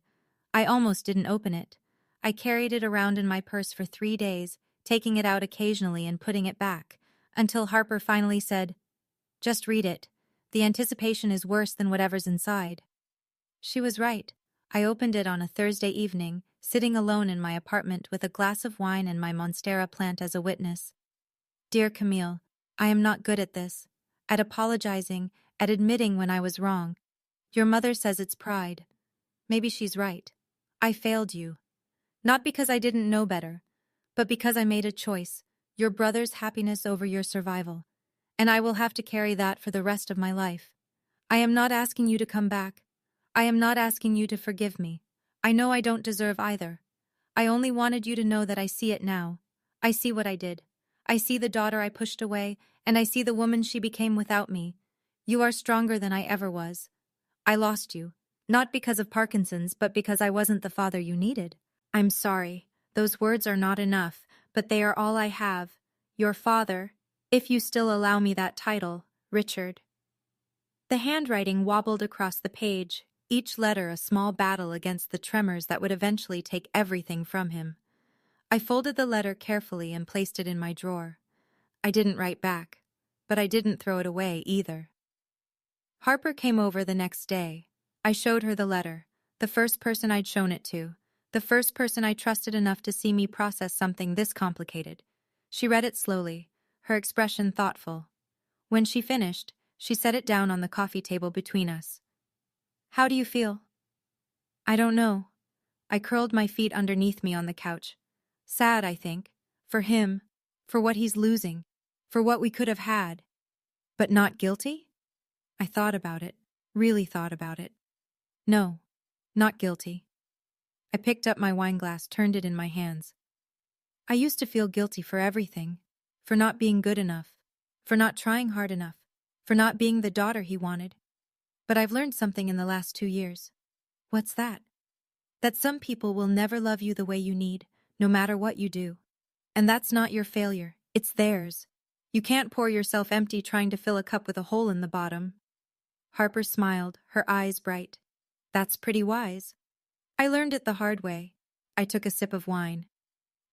I almost didn't open it. I carried it around in my purse for 3 days, taking it out occasionally and putting it back, until Harper finally said, Just read it. The anticipation is worse than whatever's inside. She was right. I opened it on a Thursday evening, sitting alone in my apartment with a glass of wine and my Monstera plant as a witness. Dear Camille, I am not good at this. At apologizing, at admitting when I was wrong. Your mother says it's pride. Maybe she's right. I failed you. Not because I didn't know better, but because I made a choice, your brother's happiness over your survival. And I will have to carry that for the rest of my life. I am not asking you to come back. I am not asking you to forgive me. I know I don't deserve either. I only wanted you to know that I see it now. I see what I did. I see the daughter I pushed away, and I see the woman she became without me. You are stronger than I ever was. I lost you, not because of Parkinson's, but because I wasn't the father you needed. I'm sorry. Those words are not enough, but they are all I have. Your father, if you still allow me that title, Richard. The handwriting wobbled across the page, each letter a small battle against the tremors that would eventually take everything from him. I folded the letter carefully and placed it in my drawer. I didn't write back, but I didn't throw it away either. Harper came over the next day. I showed her the letter, the first person I'd shown it to, the first person I trusted enough to see me process something this complicated. She read it slowly, her expression thoughtful. When she finished, she set it down on the coffee table between us. How do you feel? I don't know. I curled my feet underneath me on the couch. Sad, I think. For him. For what he's losing. For what we could have had. But not guilty? I thought about it. Really thought about it. No. Not guilty. I picked up my wineglass, turned it in my hands. I used to feel guilty for everything. For not being good enough. For not trying hard enough. For not being the daughter he wanted. But I've learned something in the last 2 years. What's that? That some people will never love you the way you need, no matter what you do. And that's not your failure, it's theirs. You can't pour yourself empty trying to fill a cup with a hole in the bottom. Harper smiled, her eyes bright. That's pretty wise. I learned it the hard way. I took a sip of wine.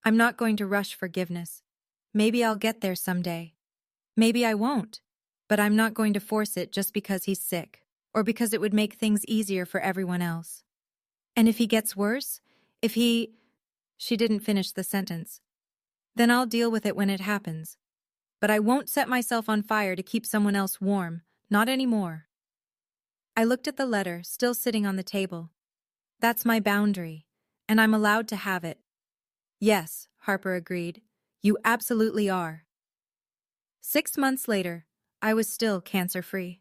I'm not going to rush forgiveness. Maybe I'll get there someday. Maybe I won't. But I'm not going to force it just because he's sick, or because it would make things easier for everyone else. And if he gets worse? If he… She didn't finish the sentence. Then I'll deal with it when it happens. But I won't set myself on fire to keep someone else warm, not anymore. I looked at the letter, still sitting on the table. That's my boundary, and I'm allowed to have it. Yes, Harper agreed. You absolutely are. 6 months later, I was still cancer-free.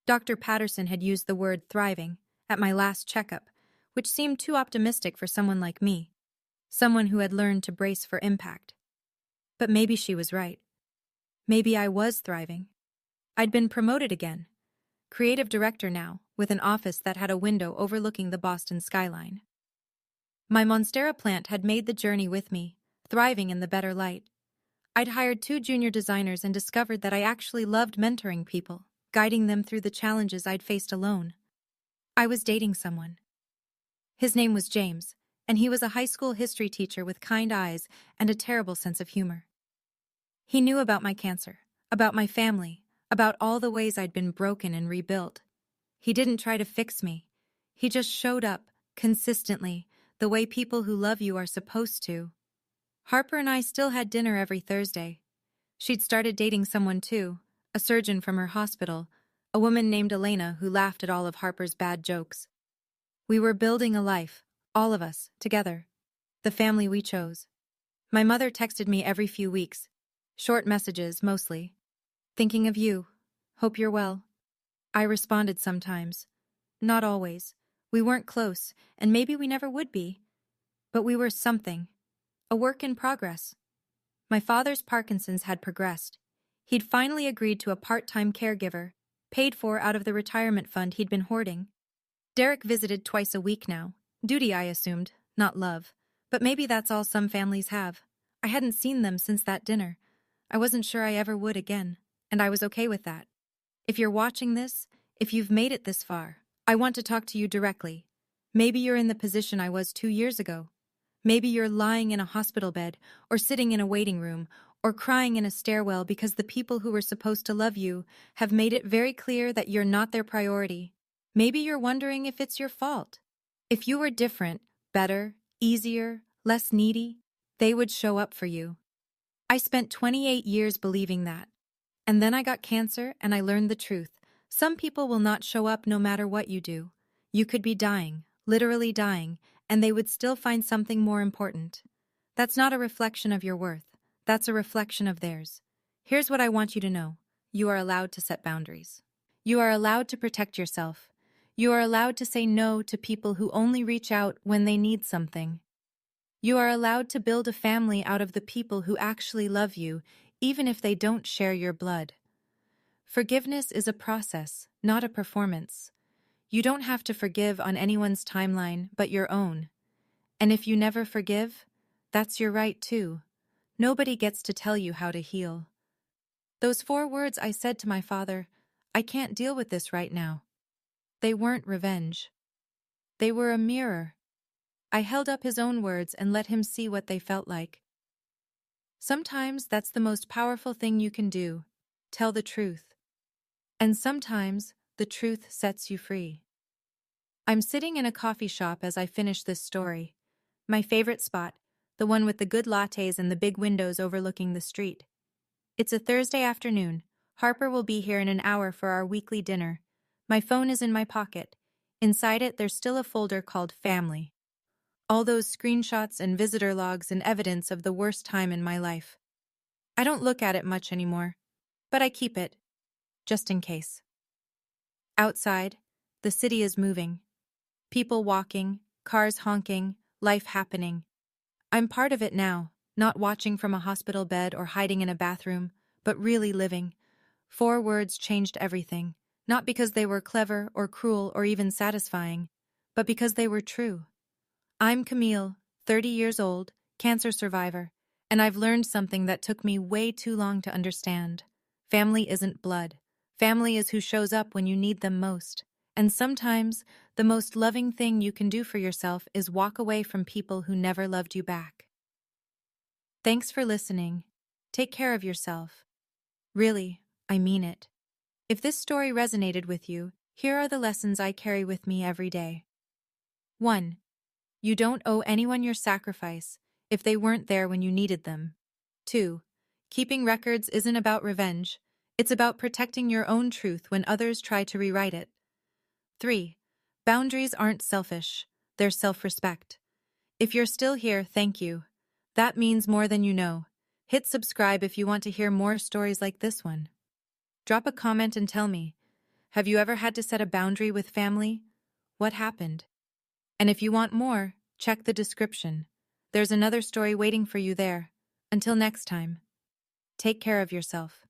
Dr. Patterson had used the word thriving at my last checkup, which seemed too optimistic for someone like me, someone who had learned to brace for impact. But maybe she was right. Maybe I was thriving. I'd been promoted again. Creative director now, with an office that had a window overlooking the Boston skyline. My Monstera plant had made the journey with me, thriving in the better light. I'd hired 2 junior designers and discovered that I actually loved mentoring people, guiding them through the challenges I'd faced alone. I was dating someone. His name was James, and he was a high school history teacher with kind eyes and a terrible sense of humor. He knew about my cancer, about my family, about all the ways I'd been broken and rebuilt. He didn't try to fix me. He just showed up, consistently, the way people who love you are supposed to. Harper and I still had dinner every Thursday. She'd started dating someone too, a surgeon from her hospital, a woman named Elena who laughed at all of Harper's bad jokes. We were building a life, all of us, together. The family we chose. My mother texted me every few weeks. Short messages, mostly. Thinking of you. Hope you're well. I responded sometimes. Not always. We weren't close, and maybe we never would be. But we were something. A work in progress. My father's Parkinson's had progressed. He'd finally agreed to a part-time caregiver, paid for out of the retirement fund he'd been hoarding. Derek visited twice a week now. Duty, I assumed, not love. But maybe that's all some families have. I hadn't seen them since that dinner. I wasn't sure I ever would again, and I was okay with that. If you're watching this, if you've made it this far, I want to talk to you directly. Maybe you're in the position I was 2 years ago. Maybe you're lying in a hospital bed, or sitting in a waiting room, or crying in a stairwell because the people who were supposed to love you have made it very clear that you're not their priority. Maybe you're wondering if it's your fault. If you were different, better, easier, less needy, they would show up for you. I spent 28 years believing that. And then I got cancer and I learned the truth. Some people will not show up no matter what you do. You could be dying, literally dying, and they would still find something more important. That's not a reflection of your worth. That's a reflection of theirs. Here's what I want you to know. You are allowed to set boundaries. You are allowed to protect yourself. You are allowed to say no to people who only reach out when they need something. You are allowed to build a family out of the people who actually love you, even if they don't share your blood. Forgiveness is a process, not a performance. You don't have to forgive on anyone's timeline but your own. And if you never forgive, that's your right too. Nobody gets to tell you how to heal. Those 4 words I said to my father, I can't deal with this right now. They weren't revenge. They were a mirror. I held up his own words and let him see what they felt like. Sometimes that's the most powerful thing you can do. Tell the truth. And sometimes the truth sets you free. I'm sitting in a coffee shop as I finish this story. My favorite spot, the one with the good lattes and the big windows overlooking the street. It's a Thursday afternoon. Harper will be here in an hour for our weekly dinner. My phone is in my pocket. Inside it, there's still a folder called Family. All those screenshots and visitor logs and evidence of the worst time in my life. I don't look at it much anymore, but I keep it, just in case. Outside, the city is moving. People walking, cars honking, life happening. I'm part of it now, not watching from a hospital bed or hiding in a bathroom, but really living. 4 words changed everything, not because they were clever or cruel or even satisfying, but because they were true. I'm Camille, 30 years old, cancer survivor, And I've learned something that took me way too long to understand. Family isn't blood. Family is who shows up when you need them most. And sometimes, the most loving thing you can do for yourself is walk away from people who never loved you back. Thanks for listening. Take care of yourself. Really, I mean it. If this story resonated with you, here are the lessons I carry with me every day. 1. You don't owe anyone your sacrifice if they weren't there when you needed them. 2. Keeping records isn't about revenge. It's about protecting your own truth when others try to rewrite it. 3. Boundaries aren't selfish. They're self-respect. If you're still here, thank you. That means more than you know. Hit subscribe if you want to hear more stories like this one. Drop a comment and tell me, have you ever had to set a boundary with family? What happened? And if you want more, check the description. There's another story waiting for you there. Until next time, take care of yourself.